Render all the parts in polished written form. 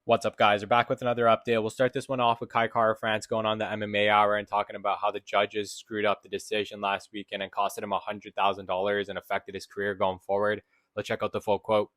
What's up, guys? We're back with another update. We'll start this one off with Kai Kara France going on the MMA Hour and talking about how the judges screwed up the decision last weekend and costed him $100,000 and affected his career going forward. Let's check out the full quote.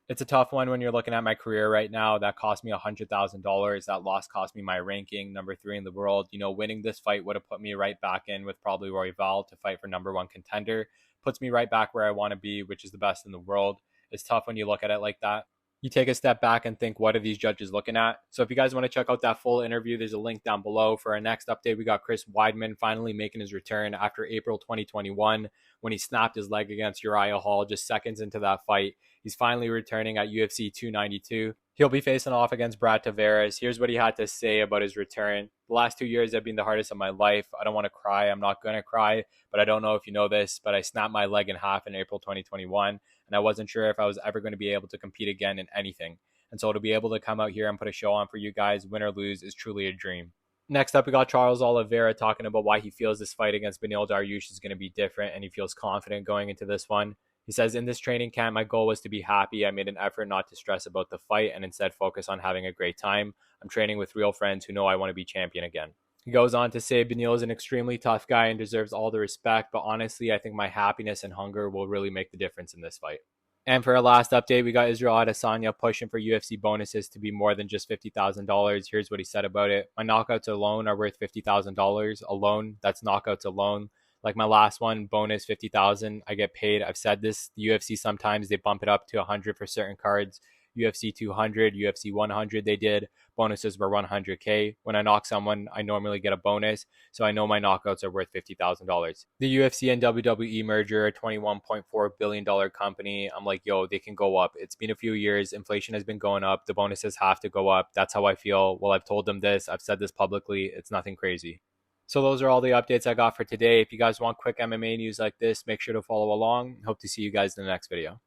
It's a tough one when you're looking at my career right now. That cost me $100,000. That loss cost me my ranking, number 3 in the world. Winning this fight would have put me right back in with probably Royval to fight for number 1 contender. Puts me right back where I want to be, which is the best in the world. It's tough when you look at it like that. You take a step back and think, what are these judges looking at? So if you guys want to check out that full interview, there's a link down below. For our next update, we got Chris Weidman finally making his return after April 2021 when he snapped his leg against Uriah Hall just seconds into that fight. He's finally returning at UFC 292. He'll be facing off against Brad Tavares. Here's what he had to say about his return. The last 2 years have been the hardest of my life. I don't want to cry. I'm not going to cry, but I don't know if you know this, but I snapped my leg in half in April 2021, and I wasn't sure if I was ever going to be able to compete again in anything. And so to be able to come out here and put a show on for you guys, win or lose, is truly a dream. Next up, we got Charles Oliveira talking about why he feels this fight against Beneil Dariush is going to be different, and he feels confident going into this one. He says, in this training camp, my goal was to be happy. I made an effort not to stress about the fight and instead focus on having a great time. I'm training with real friends who know I want to be champion again. He goes on to say, Beneil is an extremely tough guy and deserves all the respect, but honestly, I think my happiness and hunger will really make the difference in this fight. And for our last update, we got Israel Adesanya pushing for UFC bonuses to be more than just $50,000. Here's what he said about it. My knockouts alone are worth $50,000 alone. That's knockouts alone. Like my last one, bonus 50,000. I get paid. I've said this. The UFC sometimes they bump it up to 100 for certain cards. UFC 200, UFC 100 they did. Bonuses were 100K. When I knock someone, I normally get a bonus. So I know my knockouts are worth $50,000. The UFC and WWE merger, a $21.4 billion company. I'm like, yo, they can go up. It's been a few years. Inflation has been going up. The bonuses have to go up. That's how I feel. Well, I've told them this. I've said this publicly. It's nothing crazy. So those are all the updates I got for today. If you guys want quick MMA news like this, make sure to follow along. Hope to see you guys in the next video.